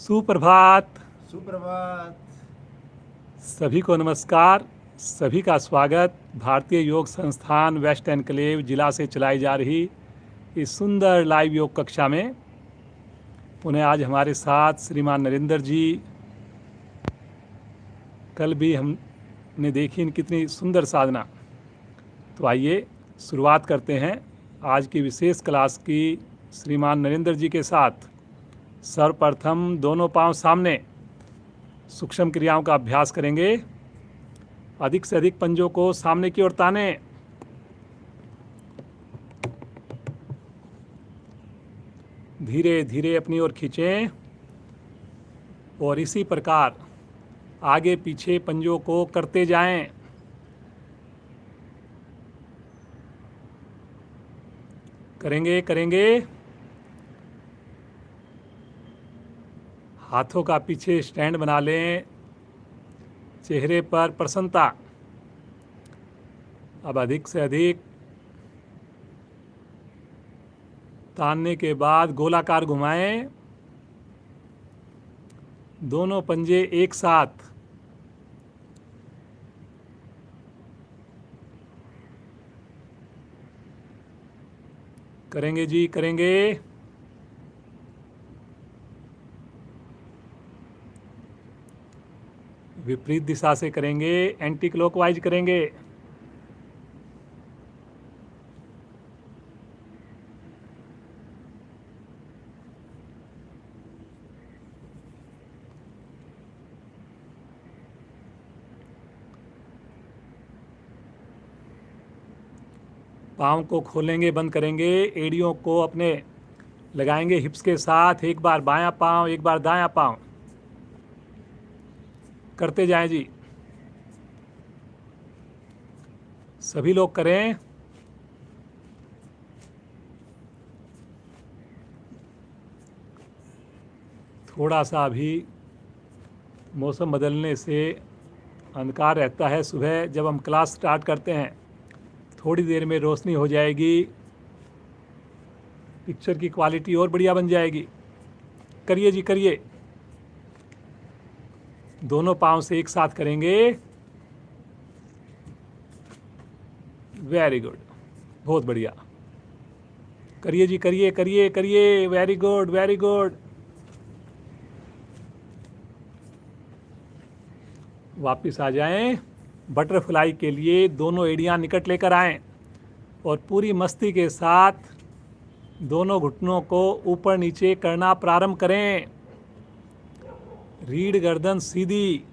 सुप्रभात। सुप्रभात। सभी को नमस्कार। सभी का स्वागत भारतीय योग संस्थान वेस्ट एनक्लेव जिला से चलाई जा रही इस सुंदर लाइव योग कक्षा में। उन्हें आज हमारे साथ श्रीमान नरेंद्र जी, कल भी हमने देखी इन कितनी सुंदर साधना। तो आइए शुरुआत करते हैं आज की विशेष क्लास की श्रीमान नरेंद्र जी के साथ। सर्वप्रथम दोनों पांव सामने सूक्ष्म क्रियाओं का अभ्यास करेंगे। अधिक से अधिक पंजों को सामने की ओर ताने। धीरे धीरे अपनी ओर खींचें और इसी प्रकार आगे पीछे पंजों को करते जाएं। करेंगे। हाथों का पीछे स्टैंड बना लें। चेहरे पर प्रसन्नता। अब अधिक से अधिक तानने के बाद गोलाकार घुमाएं। दोनों पंजे एक साथ। करेंगे जी, करेंगे। विपरीत दिशा से करेंगे, एंटी क्लॉकवाइज करेंगे। पाँव को खोलेंगे, बंद करेंगे। एड़ियों को अपने लगाएंगे हिप्स के साथ। एक बार बायां पाँव, एक बार दायां पाँव। करते जाएं जी। सभी लोग करें। थोड़ा सा अभी मौसम बदलने से अंधकार रहता है। सुबह जब हम क्लास स्टार्ट करते हैं थोड़ी देर में रोशनी हो जाएगी, पिक्चर की क्वालिटी और बढ़िया बन जाएगी। करिए जी, करिए। दोनों पाँव से एक साथ करेंगे। वेरी गुड, बहुत बढ़िया। करिए जी, करिए। Very good. वापस आ जाएं। बटरफ्लाई के लिए दोनों एड़ियां निकट लेकर आएं और पूरी मस्ती के साथ दोनों घुटनों को ऊपर नीचे करना प्रारंभ करें। रीढ़ गर्दन सीधी,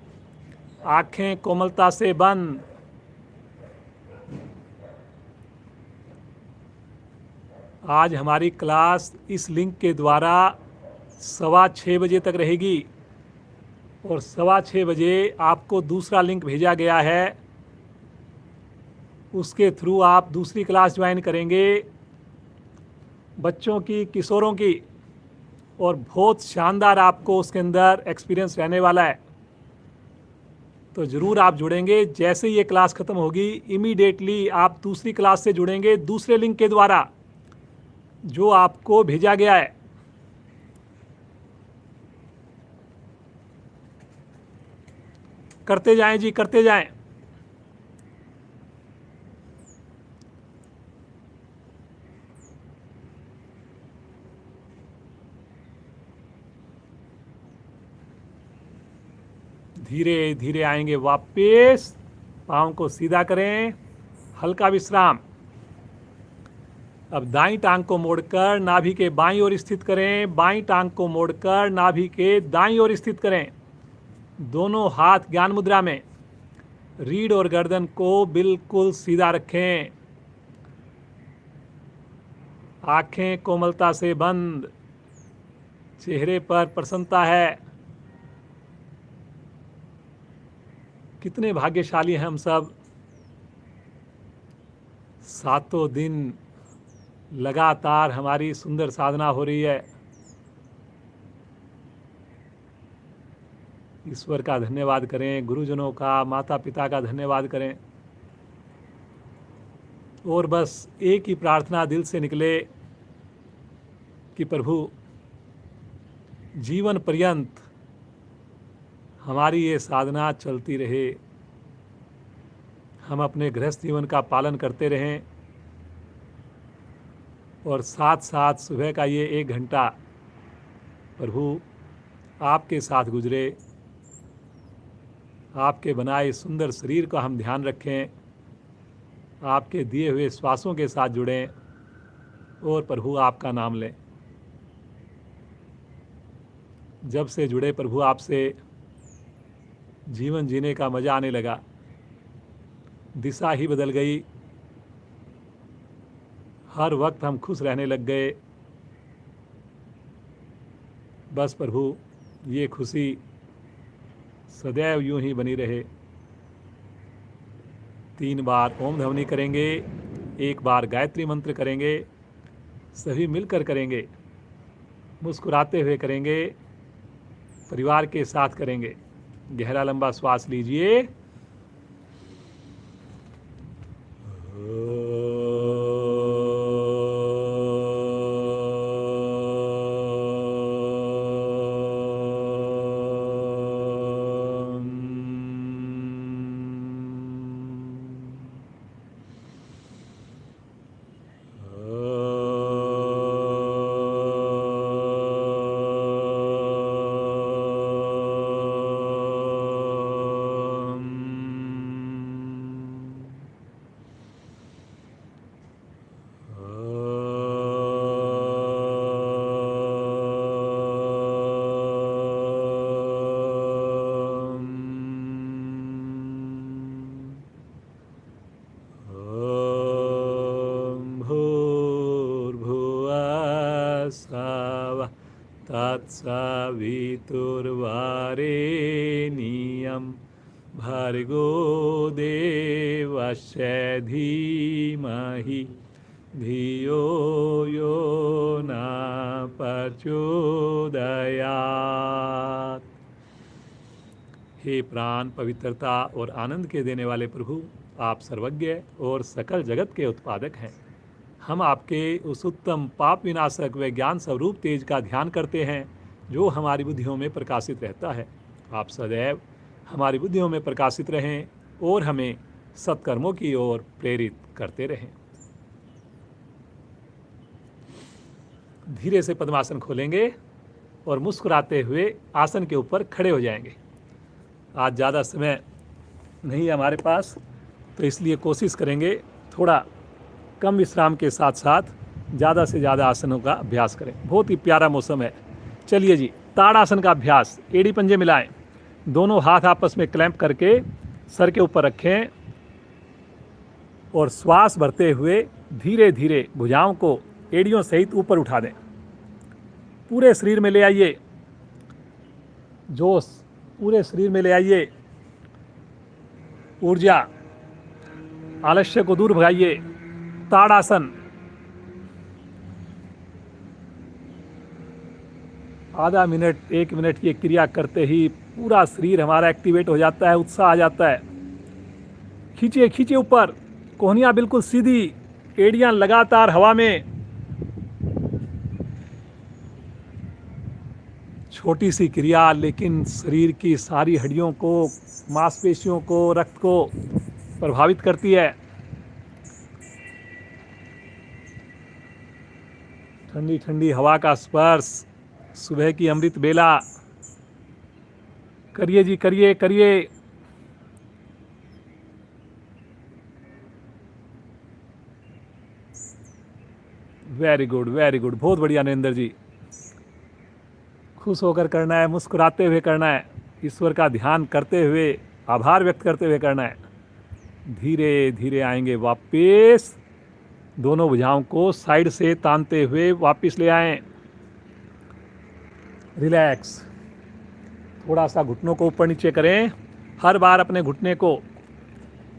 आंखें कोमलता से बंद। आज हमारी क्लास इस लिंक के द्वारा 6:15 बजे तक रहेगी और 6:15 बजे आपको दूसरा लिंक भेजा गया है। उसके थ्रू आप दूसरी क्लास ज्वाइन करेंगे, बच्चों की, किशोरों की, और बहुत शानदार आपको उसके अंदर एक्सपीरियंस रहने वाला है। तो ज़रूर आप जुड़ेंगे। जैसे ही ये क्लास ख़त्म होगी इमीडिएटली आप दूसरी क्लास से जुड़ेंगे दूसरे लिंक के द्वारा जो आपको भेजा गया है। करते जाएं जी, करते जाएं। धीरे धीरे आएंगे वापस। पाँव को सीधा करें, हल्का विश्राम। अब दाईं टांग को मोड़कर नाभि के बाईं ओर स्थित करें। बाईं टांग को मोड़कर नाभि के दाईं ओर स्थित करें। दोनों हाथ ज्ञान मुद्रा में। रीढ़ और गर्दन को बिल्कुल सीधा रखें। आंखें कोमलता से बंद। चेहरे पर प्रसन्नता है। कितने भाग्यशाली हैं हम सब। 7 दिन लगातार हमारी सुंदर साधना हो रही है। ईश्वर का धन्यवाद करें, गुरुजनों का, माता पिता का धन्यवाद करें और बस एक ही प्रार्थना दिल से निकले कि प्रभु जीवन पर्यंत हमारी ये साधना चलती रहे, हम अपने गृहस्थ जीवन का पालन करते रहें और साथ साथ सुबह का ये 1 घंटा प्रभु आपके साथ गुजरे, आपके बनाए सुंदर शरीर का हम ध्यान रखें, आपके दिए हुए श्वासों के साथ जुड़ें और प्रभु आपका नाम लें। जब से जुड़े प्रभु आपसे, जीवन जीने का मज़ा आने लगा, दिशा ही बदल गई, हर वक्त हम खुश रहने लग गए। बस प्रभु ये खुशी सदैव यूं ही बनी रहे। 3 बार ओम ध्वनि करेंगे, 1 बार गायत्री मंत्र करेंगे, सभी मिलकर करेंगे, मुस्कुराते हुए करेंगे, परिवार के साथ करेंगे। गहरा लंबा श्वास लीजिए। तत्सवितुर्वरेण्यं भर्गो देवस्य धीमहि धियो यो न प्रचोदयात्। हे प्राण, पवित्रता और आनंद के देने वाले प्रभु, आप सर्वज्ञ और सकल जगत के उत्पादक हैं। हम आपके उस उत्तम पाप विनाशक व ज्ञान स्वरूप तेज का ध्यान करते हैं जो हमारी बुद्धियों में प्रकाशित रहता है। आप सदैव हमारी बुद्धियों में प्रकाशित रहें और हमें सत्कर्मों की ओर प्रेरित करते रहें। धीरे से पद्मासन खोलेंगे और मुस्कुराते हुए आसन के ऊपर खड़े हो जाएंगे। आज ज़्यादा समय नहीं है हमारे पास, तो इसलिए कोशिश करेंगे थोड़ा कम विश्राम के साथ साथ ज़्यादा से ज़्यादा आसनों का अभ्यास करें। बहुत ही प्यारा मौसम है। चलिए जी, ताड़ासन का अभ्यास। एड़ी पंजे मिलाएं, दोनों हाथ आपस में क्लैंप करके सर के ऊपर रखें और श्वास भरते हुए धीरे धीरे भुजाओं को एड़ियों सहित ऊपर उठा दें। पूरे शरीर में ले आइए जोश, पूरे शरीर में ले आइए ऊर्जा, आलस्य को दूर भगाइए। ताड़ासन। आधा मिनट 1 मिनट की क्रिया करते ही पूरा शरीर हमारा एक्टिवेट हो जाता है, उत्साह आ जाता है। खींचिए खींचिए ऊपर, कोहनियाँ बिल्कुल सीधी, एड़ियाँ लगातार हवा में। छोटी सी क्रिया लेकिन शरीर की सारी हड्डियों को, मांसपेशियों को, रक्त को प्रभावित करती है। ठंडी ठंडी हवा का स्पर्श, सुबह की अमृत बेला। करिए जी, करिए करिए। वेरी गुड, वेरी गुड, बहुत बढ़िया नरेंद्र जी। खुश होकर करना है, मुस्कुराते हुए करना है, ईश्वर का ध्यान करते हुए, आभार व्यक्त करते हुए करना है। धीरे धीरे आएंगे वापस, दोनों भुजाओं को साइड से तानते हुए वापस ले आएं। रिलैक्स। थोड़ा सा घुटनों को ऊपर नीचे करें, हर बार अपने घुटने को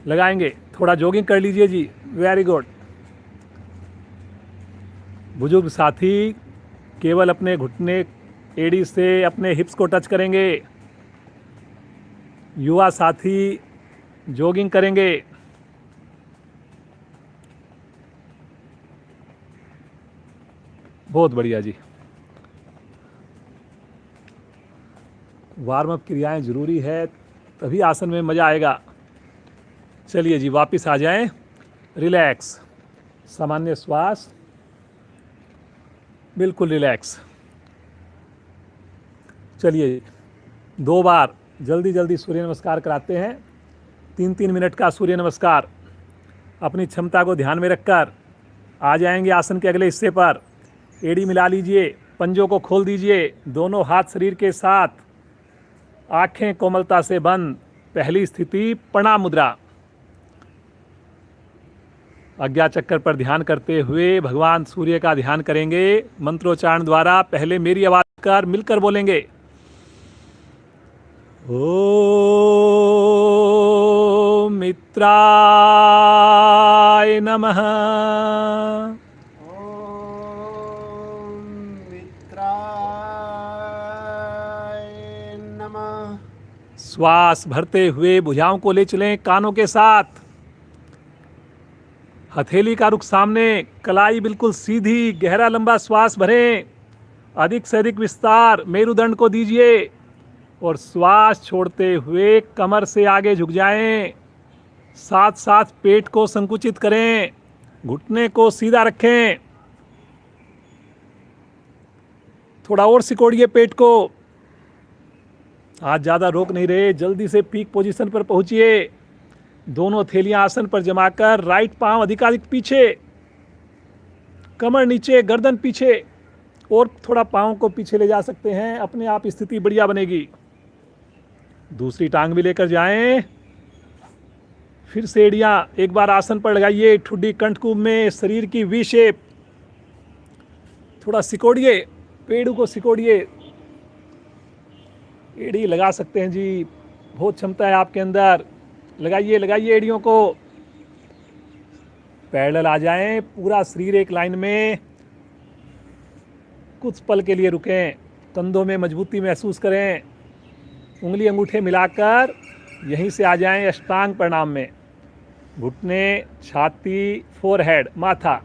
लगाएंगे। थोड़ा जॉगिंग कर लीजिए जी, वेरी गुड। बुजुर्ग साथी केवल अपने घुटने एड़ी से अपने हिप्स को टच करेंगे। युवा साथी जॉगिंग करेंगे। बहुत बढ़िया जी। वार्म अप क्रियाएं जरूरी है, तभी आसन में मज़ा आएगा। चलिए जी, वापस आ जाएं। रिलैक्स, सामान्य श्वास, बिल्कुल रिलैक्स। चलिए 2 बार जल्दी जल्दी सूर्य नमस्कार कराते हैं। 3-3 मिनट का सूर्य नमस्कार। अपनी क्षमता को ध्यान में रखकर आ जाएंगे आसन के अगले हिस्से पर। एड़ी मिला लीजिए, पंजों को खोल दीजिए, दोनों हाथ शरीर के साथ, आंखें कोमलता से बंद। पहली स्थिति प्रणाम मुद्रा। आज्ञा चक्कर पर ध्यान करते हुए भगवान सूर्य का ध्यान करेंगे। मंत्रोच्चारण द्वारा पहले मेरी आवाज कर मिलकर बोलेंगे। ओम मित्राय नमः। ओम मित्राय नमः। श्वास भरते हुए भुजाओं को ले चलें कानों के साथ। हथेली का रुख सामने, कलाई बिल्कुल सीधी, गहरा लंबा श्वास भरें। अधिक से अधिक विस्तार मेरुदंड को दीजिए और श्वास छोड़ते हुए कमर से आगे झुक जाएं। साथ साथ पेट को संकुचित करें, घुटने को सीधा रखें। थोड़ा और सिकोड़िए पेट को। आज ज़्यादा रोक नहीं रहे, जल्दी से पीक पोजीशन पर पहुंचिए। दोनों थैलियां आसन पर जमाकर राइट पांव अधिकाधिक पीछे, कमर नीचे, गर्दन पीछे, और थोड़ा पांव को पीछे ले जा सकते हैं। अपने आप स्थिति बढ़िया बनेगी। दूसरी टांग भी लेकर जाएं। फिर से एड़ियां एक बार आसन पर लगाइए। ठुड्डी कंठकूप में शरीर की वी शेप। थोड़ा सिकोड़िए, पेड़ों को सिकोड़िए। एड़ी लगा सकते हैं जी, बहुत क्षमता है आपके अंदर। लगाइए लगाइए एड़ियों को। पैरेलल आ जाएं, पूरा शरीर एक लाइन में। कुछ पल के लिए रुकें, कंधों में मजबूती महसूस करें। उंगली अंगूठे मिलाकर यहीं से आ जाएं अष्टांग प्रणाम में। घुटने, छाती, फोरहेड, माथा,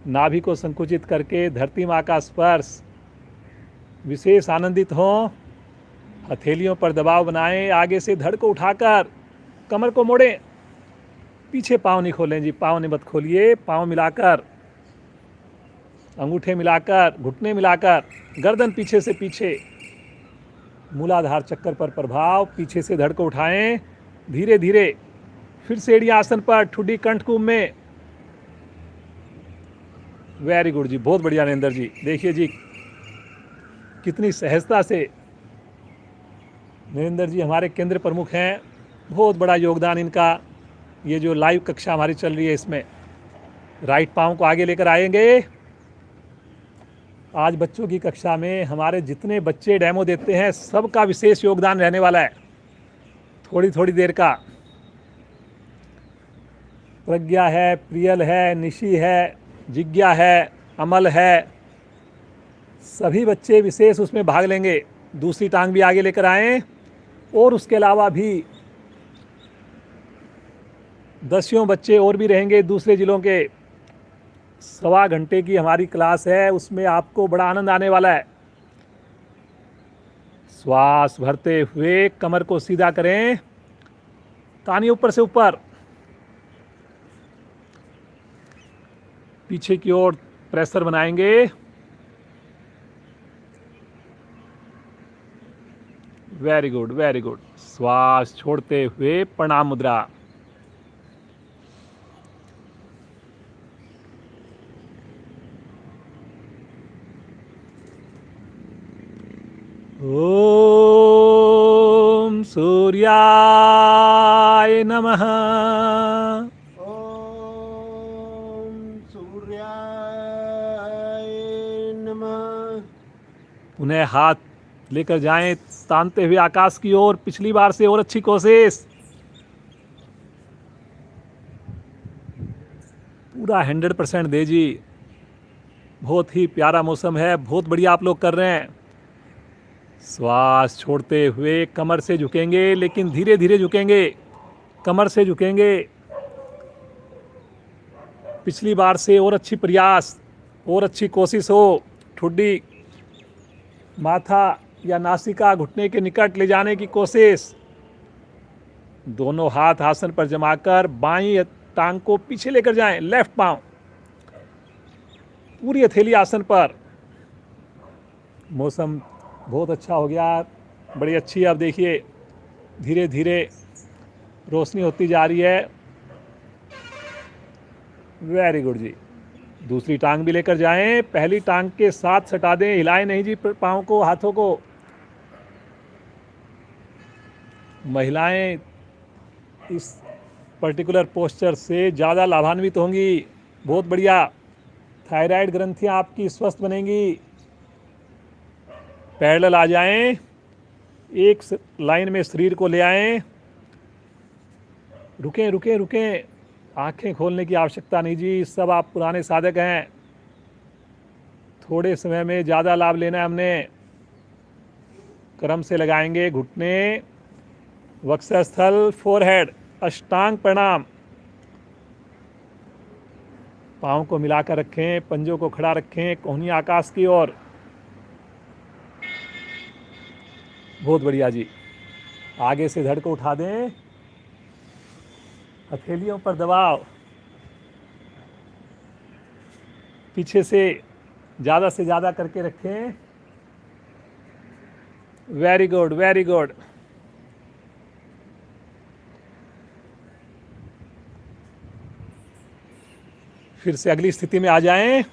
नाभि को संकुचित करके धरती माँ का स्पर्श। विशेष आनंदित हों। हथेलियों पर दबाव बनाएं। आगे से धड़ को उठाकर कमर को मोड़ें। पीछे पाँव नहीं खोलें जी, पाँव नहीं मत खोलिए। पाँव मिलाकर, अंगूठे मिलाकर, घुटने मिलाकर, गर्दन पीछे से पीछे, मूलाधार चक्कर पर प्रभाव। पीछे से धड़ को उठाएं धीरे धीरे। फिर से एड़ियां आसन पर, ठुड्डी कंठकूप में। वेरी गुड जी, बहुत बढ़िया नरेंद्र जी। देखिए जी कितनी सहजता से नरेंद्र जी हमारे केंद्र प्रमुख हैं। बहुत बड़ा योगदान इनका। ये जो लाइव कक्षा हमारी चल रही है इसमें राइट पाँव को आगे लेकर आएंगे। आज बच्चों की कक्षा में हमारे जितने बच्चे डेमो देते हैं सबका विशेष योगदान रहने वाला है। थोड़ी थोड़ी देर का। प्रज्ञा है, प्रियल है, निशी है, जिज्ञा है, अमल है, सभी बच्चे विशेष उसमें भाग लेंगे। दूसरी टांग भी आगे लेकर आएं। और उसके अलावा भी 10 बच्चे और भी रहेंगे दूसरे ज़िलों के। 1.25 घंटे की हमारी क्लास है, उसमें आपको बड़ा आनंद आने वाला है। श्वास भरते हुए कमर को सीधा करें, तानी ऊपर से ऊपर, पीछे की ओर प्रेशर बनाएंगे। Very good very good. श्वास छोड़ते हुए प्रणाम मुद्रा। ओम सूर्याय नमः। ओम सूर्याय नमः। पुनः हाथ लेकर जाएं, तानते हुए आकाश की ओर। पिछली बार से और अच्छी कोशिश। पूरा 100% दे जी। बहुत ही प्यारा मौसम है, बहुत बढ़िया आप लोग कर रहे हैं। श्वास छोड़ते हुए कमर से झुकेंगे, लेकिन धीरे धीरे झुकेंगे। कमर से झुकेंगे। पिछली बार से और अच्छी प्रयास, और अच्छी कोशिश हो। ठुड्डी, माथा, या नासिका घुटने के निकट ले जाने की कोशिश। दोनों हाथ आसन पर जमाकर बाईं टांग को पीछे लेकर जाएं, लेफ्ट पांव पूरी हथेली आसन पर। मौसम बहुत अच्छा हो गया, बड़ी अच्छी। अब देखिए धीरे धीरे रोशनी होती जा रही है। वेरी गुड जी। दूसरी टांग भी लेकर जाएं, पहली टांग के साथ सटा दें, हिलाएं नहीं जी पाँव को, हाथों को। महिलाएं इस पर्टिकुलर पोस्चर से ज़्यादा लाभान्वित होंगी। बहुत बढ़िया। थायराइड ग्रंथियां आपकी स्वस्थ बनेंगी। पैरेलल आ जाएं, एक लाइन में शरीर को ले आएं। रुकें रुकें रुकें, आंखें खोलने की आवश्यकता नहीं जी, सब आप पुराने साधक हैं। थोड़े समय में ज़्यादा लाभ लेना है हमने। क्रम से लगाएंगे घुटने, वक्षस्थल, फोरहेड, अष्टांग प्रणाम। पाँव को मिलाकर रखें, पंजों को खड़ा रखें, कोहनी आकाश की ओर। बहुत बढ़िया जी। आगे से धड़ को उठा दें, हथेलियों पर दबाव, पीछे से ज़्यादा करके रखें। Very good very good. फिर से अगली स्थिति में आ जाएं।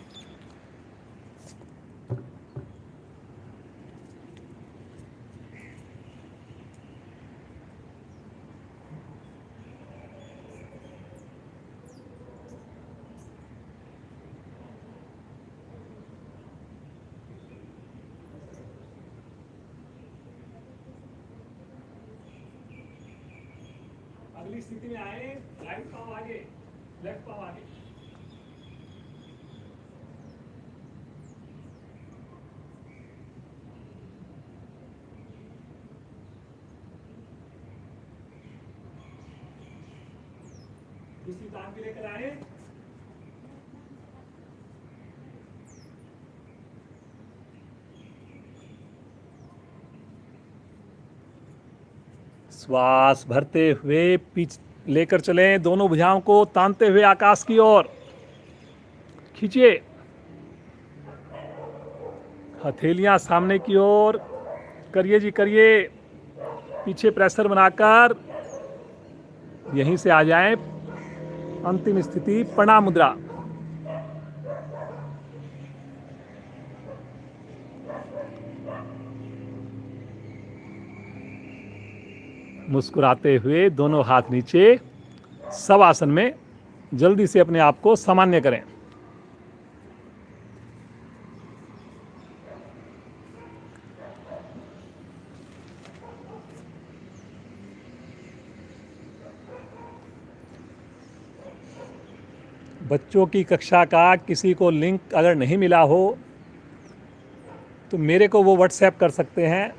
अगली स्थिति में आए, राइट पांव आगे, लेफ्ट पांव आगे। दूसरी टांग भी लेकर आए। श्वास भरते हुए पीछ लेकर चलें, दोनों भुजाओं को तानते हुए आकाश की ओर खींचिए। हथेलियां सामने की ओर करिए जी, करिए। पीछे प्रेशर बनाकर यहीं से आ जाएं। अंतिम स्थिति प्रणाम मुद्रा। मुस्कुराते हुए दोनों हाथ नीचे, सब आसन में जल्दी से अपने आप को सामान्य करें। बच्चों की कक्षा का किसी को लिंक अगर नहीं मिला हो तो मेरे को वो व्हाट्सएप कर सकते हैं।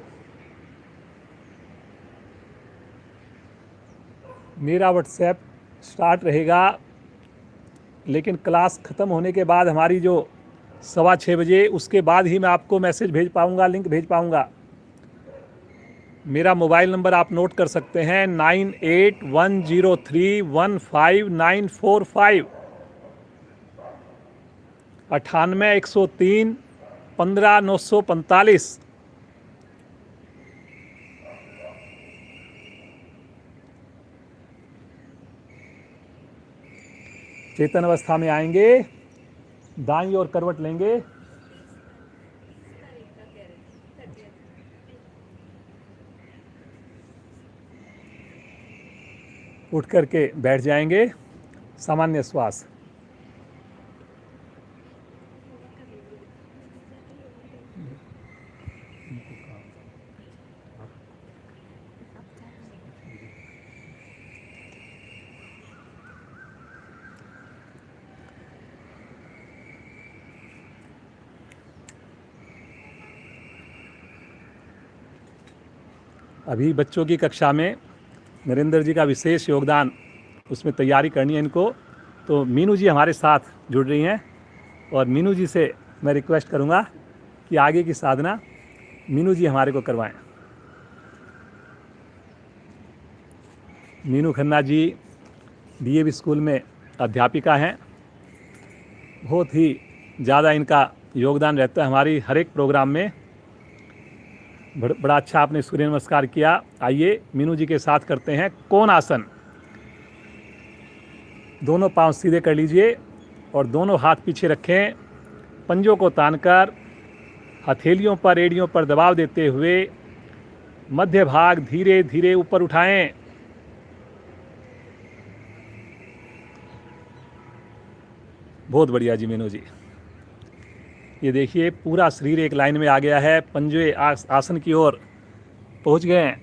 मेरा व्हाट्सएप स्टार्ट रहेगा, लेकिन क्लास ख़त्म होने के बाद हमारी जो 6:15 बजे, उसके बाद ही मैं आपको मैसेज भेज पाऊँगा, लिंक भेज पाऊँगा। मेरा मोबाइल नंबर आप नोट कर सकते हैं, 9810315945, 98 103 15 945। चेतन अवस्था में आएंगे, दाईं ओर करवट लेंगे, उठ करके बैठ जाएंगे। सामान्य श्वास। अभी बच्चों की कक्षा में नरेंद्र जी का विशेष योगदान, उसमें तैयारी करनी है इनको, तो मीनू जी हमारे साथ जुड़ रही हैं। और मीनू जी से मैं रिक्वेस्ट करूंगा कि आगे की साधना मीनू जी हमारे को करवाएं। मीनू खन्ना जी डीएवी स्कूल में अध्यापिका हैं। बहुत ही ज़्यादा इनका योगदान रहता है हमारी हर एक प्रोग्राम में। बड़ा अच्छा आपने सूर्य नमस्कार किया। आइए मीनू जी के साथ करते हैं कोण आसन। दोनों पांव सीधे कर लीजिए और दोनों हाथ पीछे रखें। पंजों को तानकर हथेलियों पर, एड़ियों पर दबाव देते हुए मध्य भाग धीरे धीरे ऊपर उठाएं। बहुत बढ़िया जी मीनू जी। ये देखिए पूरा शरीर एक लाइन में आ गया है, पंजे आसन की ओर पहुंच गए हैं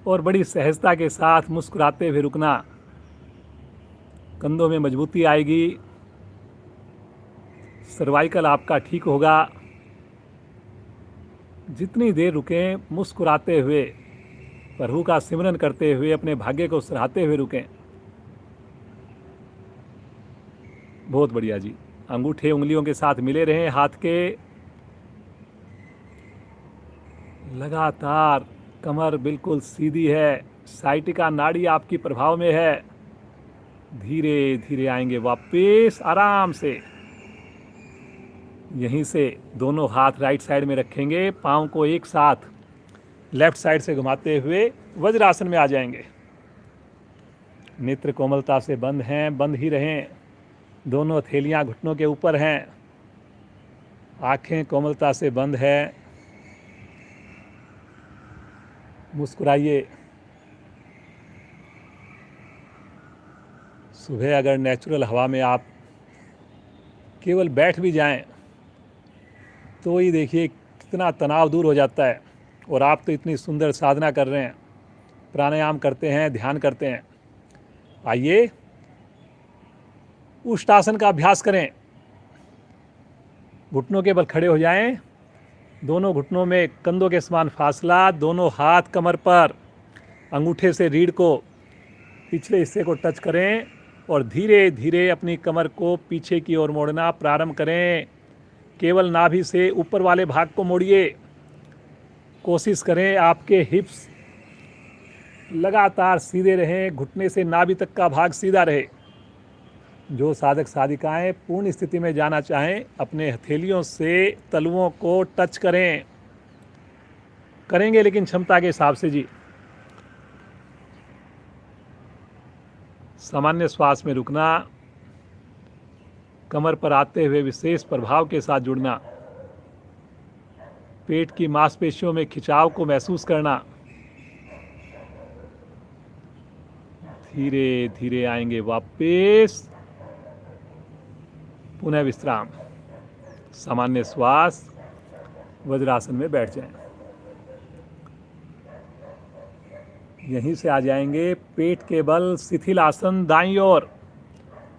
और बड़ी सहजता के साथ मुस्कुराते हुए रुकना। कंधों में मजबूती आएगी, सर्वाइकल आपका ठीक होगा। जितनी देर रुकें मुस्कुराते हुए, प्रभु का सिमरन करते हुए, अपने भाग्य को सराहते हुए रुकें। बहुत बढ़िया जी। अंगूठे उंगलियों के साथ मिले रहें हाथ के। लगातार कमर बिल्कुल सीधी है, साइटिका नाड़ी आपकी प्रभाव में है। धीरे धीरे आएंगे वापस आराम से। यहीं से दोनों हाथ राइट साइड में रखेंगे, पाँव को एक साथ लेफ्ट साइड से घुमाते हुए वज्रासन में आ जाएंगे। नेत्र कोमलता से बंद हैं, बंद ही रहें। दोनों हथेलियां घुटनों के ऊपर हैं। आंखें कोमलता से बंद है। मुस्कुराइए। सुबह अगर नेचुरल हवा में आप केवल बैठ भी जाएं तो ये देखिए कितना तनाव दूर हो जाता है। और आप तो इतनी सुंदर साधना कर रहे हैं, प्राणायाम करते हैं, ध्यान करते हैं। आइए उष्टासन का अभ्यास करें। घुटनों के बल खड़े हो जाएं। दोनों घुटनों में कंधों के समान फासला, दोनों हाथ कमर पर, अंगूठे से रीढ़ को पिछले हिस्से को टच करें और धीरे धीरे अपनी कमर को पीछे की ओर मोड़ना प्रारंभ करें। केवल नाभि से ऊपर वाले भाग को मोड़िए। कोशिश करें आपके हिप्स लगातार सीधे रहें, घुटने से नाभि तक का भाग सीधा रहे। जो साधक साधिकाएं पूर्ण स्थिति में जाना चाहें, अपने हथेलियों से तलुओं को टच करेंगे लेकिन क्षमता के हिसाब से जी। सामान्य श्वास में रुकना, कमर पर आते हुए विशेष प्रभाव के साथ जुड़ना, पेट की मांसपेशियों में खिंचाव को महसूस करना। धीरे धीरे आएंगे वापस। पुनः विश्राम, सामान्य श्वास, वज्रासन में बैठ जाएं। यहीं से आ जाएंगे पेट के बल शिथिल आसन दाईं ओर।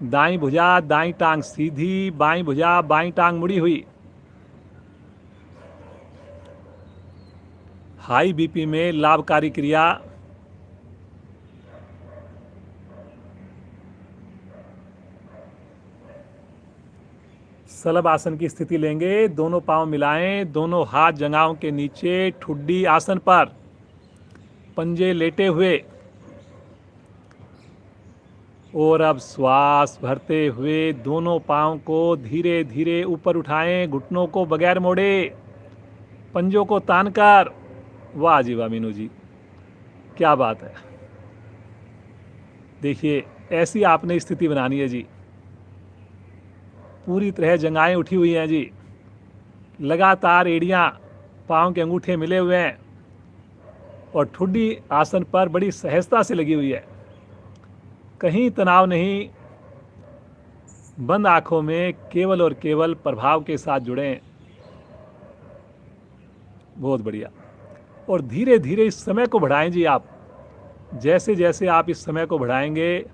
दाईं भुजा दाईं टांग सीधी, बाईं भुजा बाईं टांग मुड़ी हुई। हाई बीपी में लाभकारी क्रिया। सलभ आसन की स्थिति लेंगे। दोनों पांव मिलाएं, दोनों हाथ जंघाओं के नीचे, ठुड्डी आसन पर, पंजे लेटे हुए। और अब श्वास भरते हुए दोनों पांव को धीरे धीरे ऊपर उठाएं, घुटनों को बगैर मोड़े, पंजों को तानकर। वाह जी वाह मीनू जी, क्या बात है। देखिए ऐसी आपने स्थिति बनानी है जी। पूरी तरह जंघाएं उठी हुई हैं जी। लगातार एड़ियां, पांव के अंगूठे मिले हुए हैं और ठुड्डी आसन पर बड़ी सहजता से लगी हुई है। कहीं तनाव नहीं। बंद आंखों में केवल और केवल प्रभाव के साथ जुड़ें। बहुत बढ़िया। और धीरे धीरे इस समय को बढ़ाएं जी आप। जैसे जैसे आप इस समय को बढ़ाएंगे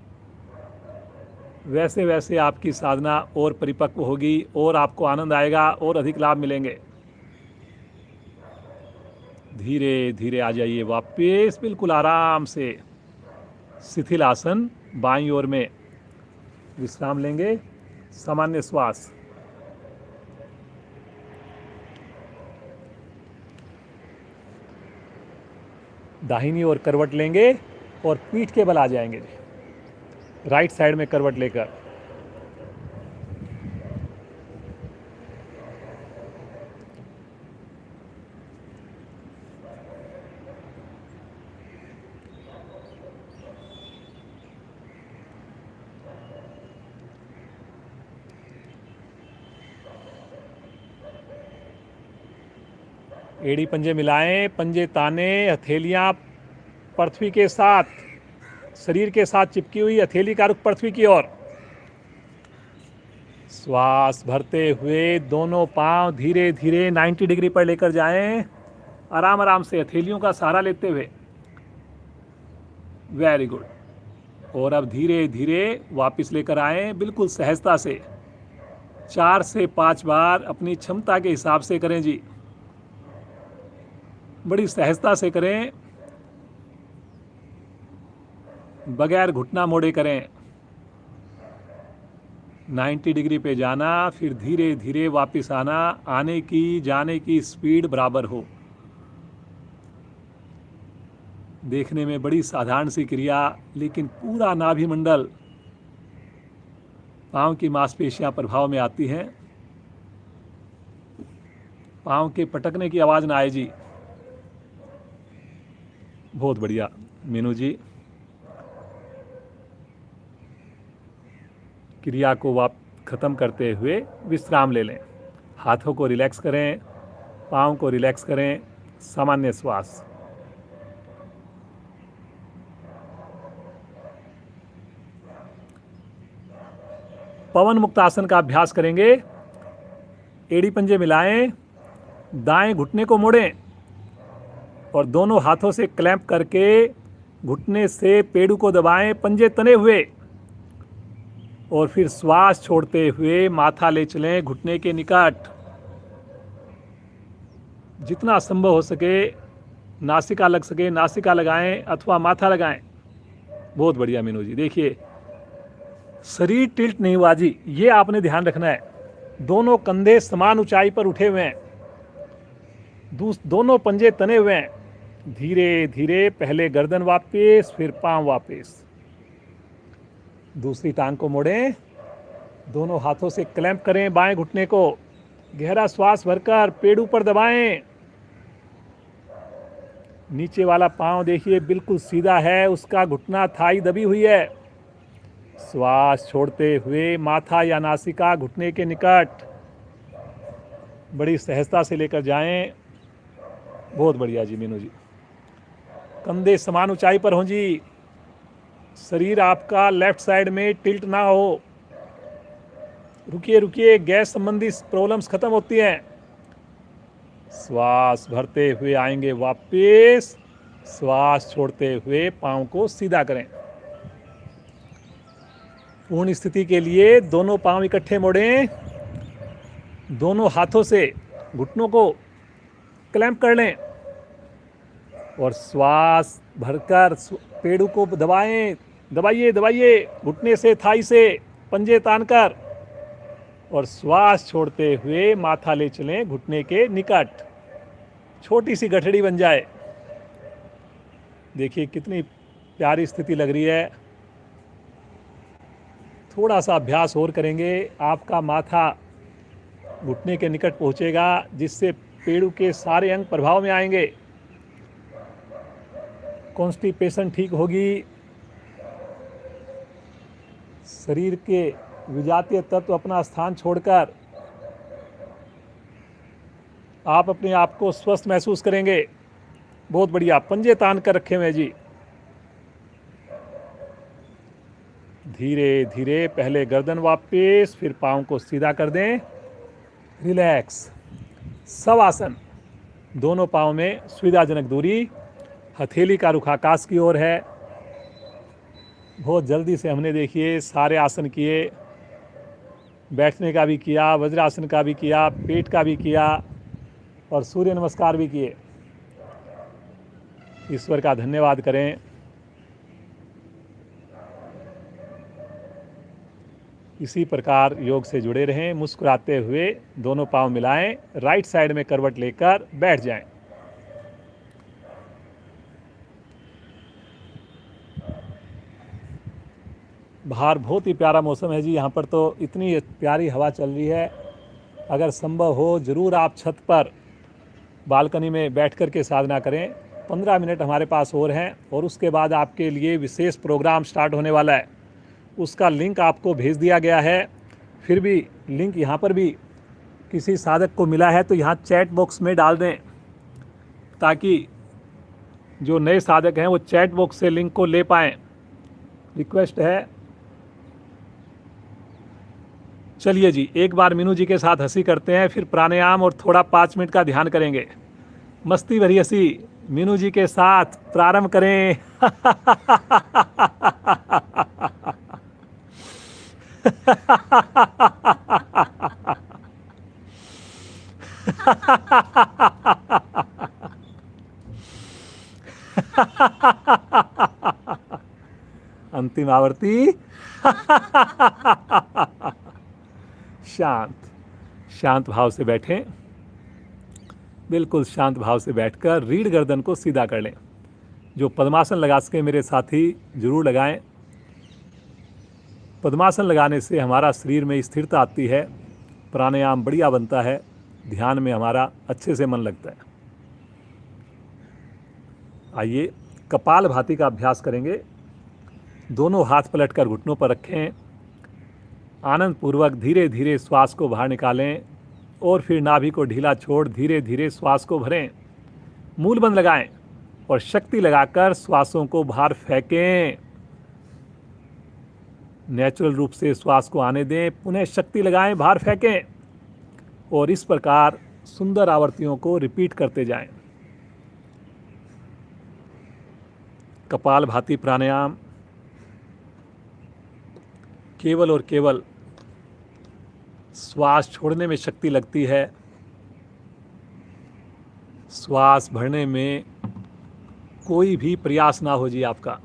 वैसे वैसे आपकी साधना और परिपक्व होगी और आपको आनंद आएगा और अधिक लाभ मिलेंगे। धीरे धीरे आ जाइए वापस, बिल्कुल आराम से। शिथिल आसन बाईं ओर में विश्राम लेंगे। सामान्य श्वास। दाहिनी ओर करवट लेंगे और पीठ के बल आ जाएंगे जी, राइट साइड में करवट लेकर। एड़ी पंजे मिलाएं, पंजे ताने, हथेलियां पृथ्वी के साथ, शरीर के साथ चिपकी हुई, हथेली का रुख पृथ्वी की ओर। श्वास भरते हुए दोनों पांव धीरे धीरे 90 डिग्री पर लेकर जाएं, आराम आराम से हथेलियों का सहारा लेते हुए। Very good. और अब धीरे धीरे वापस लेकर आएं, बिल्कुल सहजता से। 4 से 5 बार अपनी क्षमता के हिसाब से करें जी, बड़ी सहजता से करें, बगैर घुटना मोड़े करें। 90 डिग्री पे जाना, फिर धीरे धीरे वापस आना, आने की जाने की स्पीड बराबर हो। देखने में बड़ी साधारण सी क्रिया, लेकिन पूरा नाभिमंडल, पांव की मांसपेशियां प्रभाव में आती हैं। पांव के पटकने की आवाज़ ना आए जी। बहुत बढ़िया मीनू जी। क्रिया को ख़त्म करते हुए विश्राम ले लें। हाथों को रिलैक्स करें, पाँव को रिलैक्स करें, सामान्य श्वास। पवन मुक्त आसन का अभ्यास करेंगे। एड़ी पंजे मिलाएं, दाएं घुटने को मोड़ें और दोनों हाथों से क्लैंप करके घुटने से पेड़ू को दबाएं, पंजे तने हुए। और फिर श्वास छोड़ते हुए माथा ले चलें घुटने के निकट। जितना संभव हो सके नासिका लग सके नासिका लगाएं अथवा माथा लगाएं। बहुत बढ़िया मीनू जी। देखिए शरीर टिल्ट नहीं हुआ जी, ये आपने ध्यान रखना है। दोनों कंधे समान ऊंचाई पर उठे हुए हैं, दोनों पंजे तने हुए हैं। धीरे धीरे पहले गर्दन वापस, फिर पांव वापस। दूसरी टांग को मोड़ें, दोनों हाथों से क्लैंप करें बाएं घुटने को। गहरा श्वास भरकर पेड़ ऊपर दबाएं। नीचे वाला पांव देखिए बिल्कुल सीधा है, उसका घुटना थाई दबी हुई है। श्वास छोड़ते हुए माथा या नासिका घुटने के निकट, बड़ी सहजता से लेकर जाएं। बहुत बढ़िया जी मीनू जी। कंधे समान ऊंचाई पर हों जी, शरीर आपका लेफ्ट साइड में टिल्ट ना हो। रुकिए रुकिए, गैस संबंधी प्रॉब्लम्स खत्म होती हैं। श्वास भरते हुए आएंगे वापस, श्वास छोड़ते हुए पांव को सीधा करें। पूर्ण स्थिति के लिए दोनों पांव इकट्ठे मोड़ें, दोनों हाथों से घुटनों को क्लैंप कर लें और श्वास भरकर पेड़ू को दबाएं। दबाइए दबाइए, घुटने से थाई से पंजे तानकर, और श्वास छोड़ते हुए माथा ले चलें घुटने के निकट। छोटी सी गठड़ी बन जाए। देखिए कितनी प्यारी स्थिति लग रही है। थोड़ा सा अभ्यास और करेंगे, आपका माथा घुटने के निकट पहुंचेगा, जिससे पेड़ू के सारे अंग प्रभाव में आएंगे। कॉन्स्टिपेशन ठीक होगी। शरीर के विजातीय तत्व अपना स्थान छोड़कर आप अपने आप को स्वस्थ महसूस करेंगे। बहुत बढ़िया। पंजे तान कर रखे हुए जी। धीरे धीरे पहले गर्दन वापस, फिर पाँव को सीधा कर दें। रिलैक्स। शवासन। दोनों पाँव में सुविधाजनक दूरी, हथेली का रुख आकाश की ओर है। बहुत जल्दी से हमने देखिए सारे आसन किए, बैठने का भी किया, वज्रासन का भी किया, पेट का भी किया और सूर्य नमस्कार भी किए। ईश्वर का धन्यवाद करें। इसी प्रकार योग से जुड़े रहें। मुस्कुराते हुए दोनों पांव मिलाएं, राइट साइड में करवट लेकर बैठ जाएं। बाहर बहुत ही प्यारा मौसम है जी। यहाँ पर तो इतनी प्यारी हवा चल रही है, अगर संभव हो ज़रूर आप छत पर बालकनी में बैठ कर के साधना करें। 15 मिनट हमारे पास और हैं और उसके बाद आपके लिए विशेष प्रोग्राम स्टार्ट होने वाला है। उसका लिंक आपको भेज दिया गया है। फिर भी लिंक यहाँ पर भी किसी साधक को मिला है तो यहाँ चैट बॉक्स में डाल दें, ताकि जो नए साधक हैं वो चैट बॉक्स से लिंक को ले पाएँ। रिक्वेस्ट है। चलिए जी, एक बार मीनू जी के साथ हंसी करते हैं, फिर प्राणायाम और थोड़ा 5 मिनट का ध्यान करेंगे। मस्ती भरी हंसी मीनू जी के साथ प्रारंभ करें। अंतिम आवर्ती। शांत शांत भाव से बैठें। बिल्कुल शांत भाव से बैठकर रीढ़ गर्दन को सीधा कर लें। जो पद्मासन लगा सके मेरे साथी जरूर लगाएं। पद्मासन लगाने से हमारा शरीर में स्थिरता आती है, प्राणायाम बढ़िया बनता है, ध्यान में हमारा अच्छे से मन लगता है। आइए कपाल भाती का अभ्यास करेंगे। दोनों हाथ पलटकर घुटनों पर रखें। आनंद पूर्वक धीरे धीरे श्वास को बाहर निकालें और फिर नाभि को ढीला छोड़ धीरे धीरे श्वास को भरें। मूल बंद लगाएं और शक्ति लगाकर श्वासों को बाहर फेंकें। नेचुरल रूप से श्वास को आने दें, पुनः शक्ति लगाएं, बाहर फेंकें और इस प्रकार सुंदर आवर्तियों को रिपीट करते जाएं। कपाल भाती प्राणायाम केवल और केवल श्वास छोड़ने में शक्ति लगती है, श्वास भरने में कोई भी प्रयास ना हो जी आपका।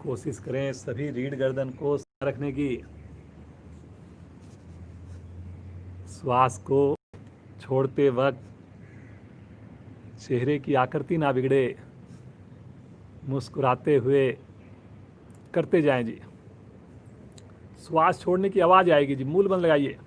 कोशिश करें सभी रीढ़ गर्दन को रखने की। श्वास को छोड़ते वक्त चेहरे की आकृति ना बिगड़े, मुस्कुराते हुए करते जाएं जी। श्वास छोड़ने की आवाज़ आएगी जी। मूल बंद लगाइए।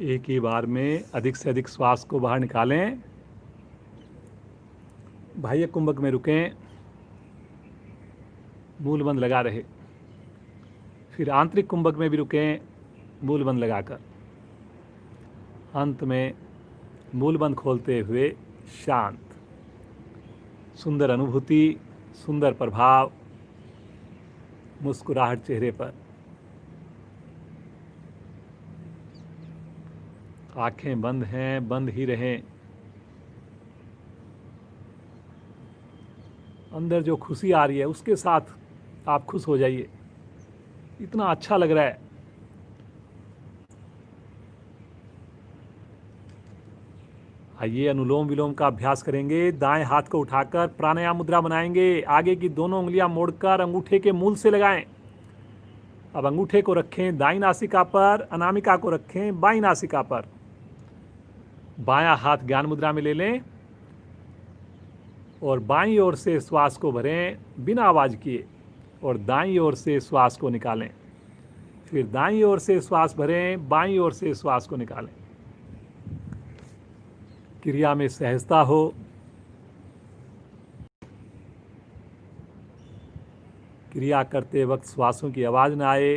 एक ही बार में अधिक से अधिक श्वास को बाहर निकालें। बाह्य कुंभक में रुकें, मूल बंद लगा रहे। फिर आंतरिक कुंभक में भी रुकें, मूल बंद लगाकर। अंत में मूल बंद खोलते हुए शांत। सुंदर अनुभूति, सुंदर प्रभाव, मुस्कुराहट चेहरे पर। आंखें बंद हैं, बंद ही रहें। अंदर जो खुशी आ रही है उसके साथ आप खुश हो जाइए। इतना अच्छा लग रहा है। आइए अनुलोम विलोम का अभ्यास करेंगे। दाएं हाथ को उठाकर प्राणायाम मुद्रा बनाएंगे। आगे की दोनों उंगलियां मोड़कर अंगूठे के मूल से लगाएं। अब अंगूठे को रखें दाईं नासिका पर, अनामिका को रखें बाईं नासिका पर। बायां हाथ ज्ञान मुद्रा में ले लें और बाईं ओर से श्वास को भरें बिना आवाज़ किए और दाईं ओर से श्वास को निकालें। फिर दाईं ओर से श्वास भरें, बाईं ओर से श्वास को निकालें। क्रिया में सहजता हो। क्रिया करते वक्त श्वासों की आवाज़ न आए।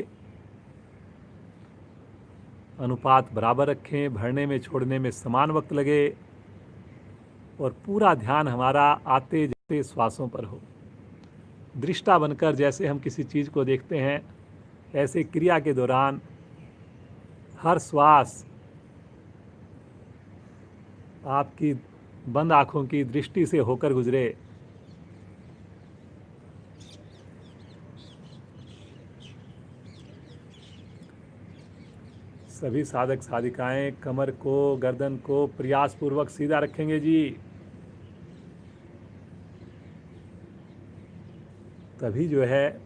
अनुपात बराबर रखें, भरने में छोड़ने में समान वक्त लगे और पूरा ध्यान हमारा आते जाते श्वासों पर हो। दृष्टा बनकर जैसे हम किसी चीज़ को देखते हैं, ऐसे क्रिया के दौरान हर श्वास आपकी बंद आँखों की दृष्टि से होकर गुजरे। सभी साधक साधिकाएं कमर को, गर्दन को प्रयासपूर्वक सीधा रखेंगे जी। तभी जो है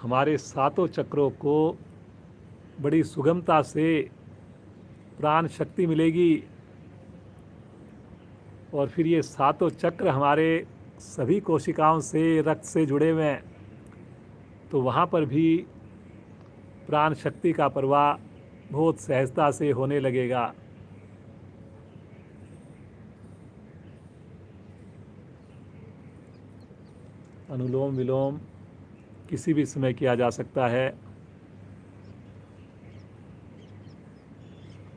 हमारे सातों चक्रों को बड़ी सुगमता से प्राण शक्ति मिलेगी और फिर ये सातों चक्र हमारे सभी कोशिकाओं से, रक्त से जुड़े हुए हैं, तो वहाँ पर भी प्राण शक्ति का प्रवाह बहुत सहजता से होने लगेगा। अनुलोम विलोम किसी भी समय किया जा सकता है।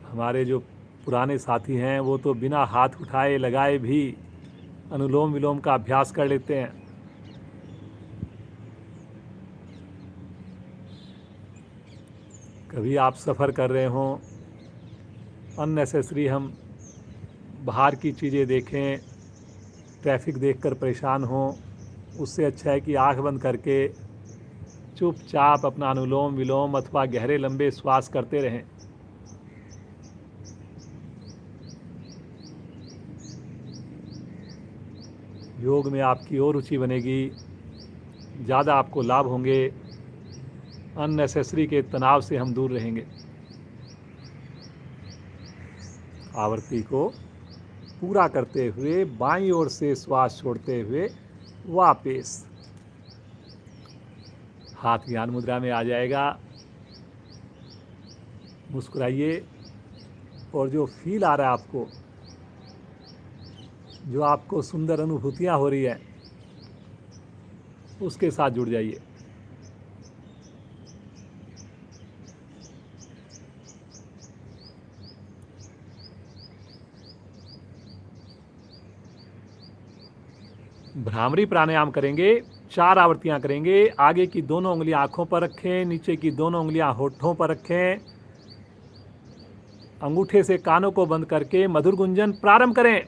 हमारे जो पुराने साथी हैं वो तो बिना हाथ उठाए लगाए भी अनुलोम विलोम का अभ्यास कर लेते हैं। कभी आप सफ़र कर रहे हों, अननेसेसरी हम बाहर की चीज़ें देखें, ट्रैफिक देखकर परेशान हों, उससे अच्छा है कि आंख बंद करके चुपचाप अपना अनुलोम विलोम अथवा गहरे लंबे श्वास करते रहें। योग में आपकी और रुचि बनेगी, ज़्यादा आपको लाभ होंगे, अननेसेसरी के तनाव से हम दूर रहेंगे। आवृत्ति को पूरा करते हुए बाईं ओर से श्वास छोड़ते हुए वापस हाथ ज्ञान मुद्रा में आ जाएगा। मुस्कुराइए और जो फील आ रहा है आपको, जो आपको सुंदर अनुभूतियाँ हो रही है, उसके साथ जुड़ जाइए। भ्रामरी प्राणायाम करेंगे, 4 आवृत्तियां करेंगे। आगे की दोनों उंगलियां आंखों पर रखें, नीचे की दोनों उंगलियां होठों पर रखें। अंगूठे से कानों को बंद करके मधुर गुंजन प्रारंभ करें।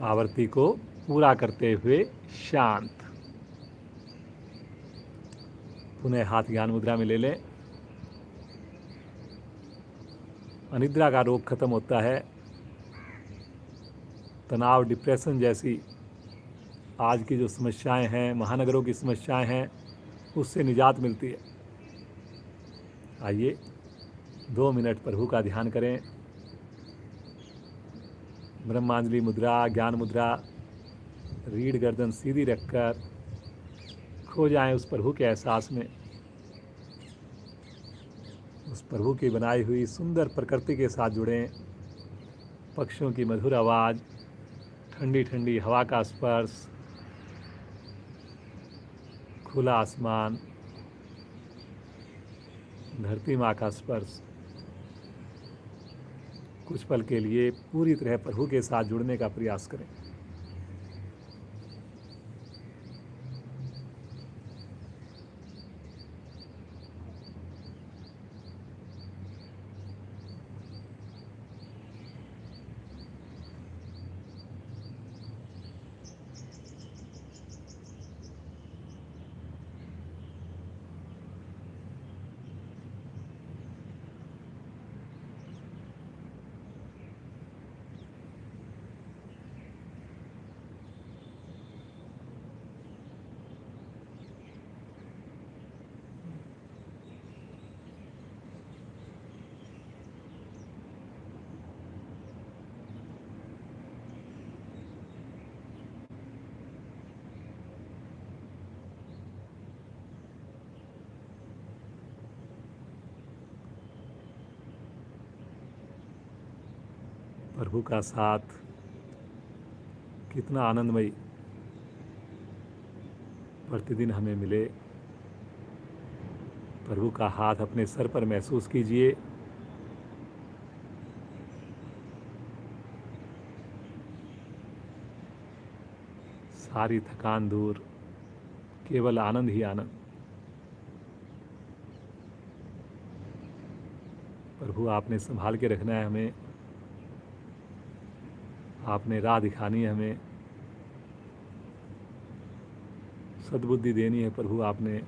आवृत्ति को पूरा करते हुए शांत। पुनः हाथ ज्ञान मुद्रा में ले लें। अनिद्रा का रोग खत्म होता है। तनाव, डिप्रेशन जैसी आज की जो समस्याएं हैं, महानगरों की समस्याएं हैं, उससे निजात मिलती है। आइए 2 मिनट प्रभु का ध्यान करें। ब्रह्मांजलि मुद्रा, ज्ञान मुद्रा, रीढ़ गर्दन सीधी रखकर खो जाएं उस प्रभु के एहसास में, उस प्रभु की बनाई हुई सुंदर प्रकृति के साथ जुड़ें। पक्षियों की मधुर आवाज़, ठंडी ठंडी हवा का स्पर्श, खुला आसमान, धरती माँ का स्पर्श। कुछ पल के लिए पूरी तरह प्रभु के साथ जुड़ने का प्रयास करें। प्रभु का साथ कितना आनंदमयी प्रतिदिन हमें मिले। प्रभु का हाथ अपने सर पर महसूस कीजिए। सारी थकान दूर, केवल आनंद ही आनंद। प्रभु आपने संभाल के रखना है हमें, आपने राह दिखानी है हमें, सद्बुद्धि देनी है प्रभु, आपने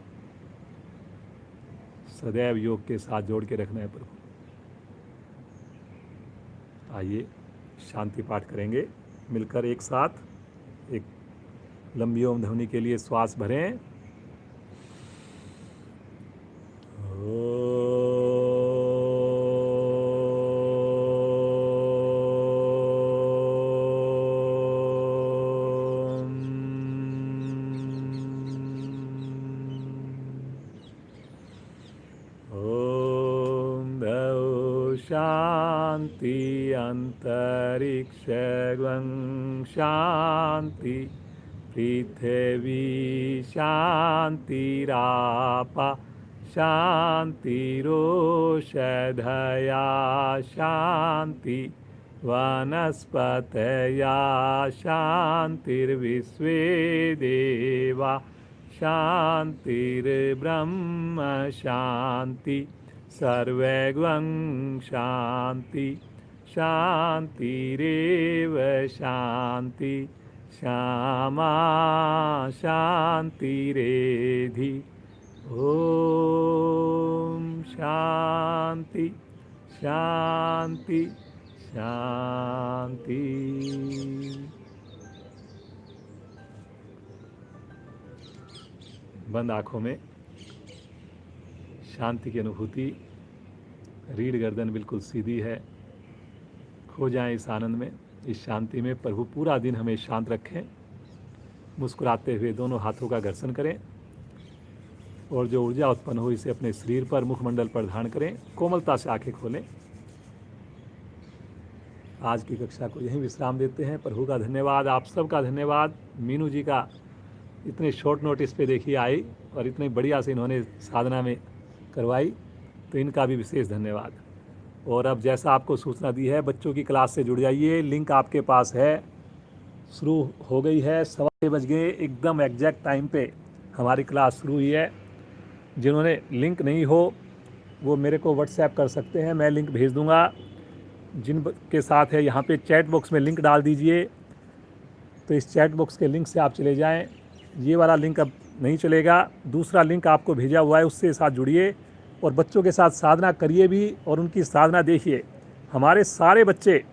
सदैव योग के साथ जोड़ के रखना है प्रभु। आइए शांति पाठ करेंगे मिलकर एक साथ। एक लंबी ओम ध्वनि के लिए श्वास भरें। शांति अंतरिक्षं शांति पृथ्वी शांतिरापा शांतिरोषधया शांति वनस्पतया शांतिर्विश्वे देवा शांतिर्ब्रह्म शांति सर्वैर्वं शांति शांतिरेव शांति श्यामा शांतिरेधि। ओम शांति शांति शांति। बंद आँखों में शांति की अनुभूति। रीढ़ गर्दन बिल्कुल सीधी है। खो जाएं इस आनंद में, इस शांति में। प्रभु पूरा दिन हमें शांत रखें। मुस्कुराते हुए दोनों हाथों का घर्षण करें और जो ऊर्जा उत्पन्न हो इसे अपने शरीर पर, मुखमंडल पर धारण करें। कोमलता से आंखें खोलें। आज की कक्षा को यहीं विश्राम देते हैं। प्रभु का धन्यवाद, आप सबका धन्यवाद। मीनू जी का इतने शॉर्ट नोटिस पे देखिए आई और इतनी बढ़िया से इन्होंने साधना में करवाई, तो इनका भी विशेष धन्यवाद। और अब जैसा आपको सूचना दी है, बच्चों की क्लास से जुड़ जाइए। लिंक आपके पास है, शुरू हो गई है। 6:15 बज गए, एकदम एग्जैक्ट टाइम पे हमारी क्लास शुरू हुई है। जिन्होंने लिंक नहीं हो वो मेरे को व्हाट्सएप कर सकते हैं, मैं लिंक भेज दूंगा। जिन के साथ है यहाँ पे चैट बॉक्स में लिंक डाल दीजिए, तो इस चैट बॉक्स के लिंक से आप चले जाएं। ये वाला लिंक अब नहीं चलेगा, दूसरा लिंक आपको भेजा हुआ है, उससे साथ जुड़िए और बच्चों के साथ साधना करिए भी और उनकी साधना देखिए। हमारे सारे बच्चे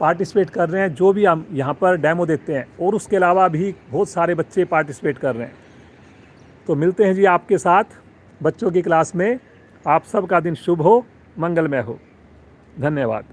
पार्टिसिपेट कर रहे हैं, जो भी हम यहाँ पर डेमो देते हैं, और उसके अलावा भी बहुत सारे बच्चे पार्टिसिपेट कर रहे हैं। तो मिलते हैं जी आपके साथ बच्चों की क्लास में। आप सबका दिन शुभ हो, मंगलमय हो। धन्यवाद।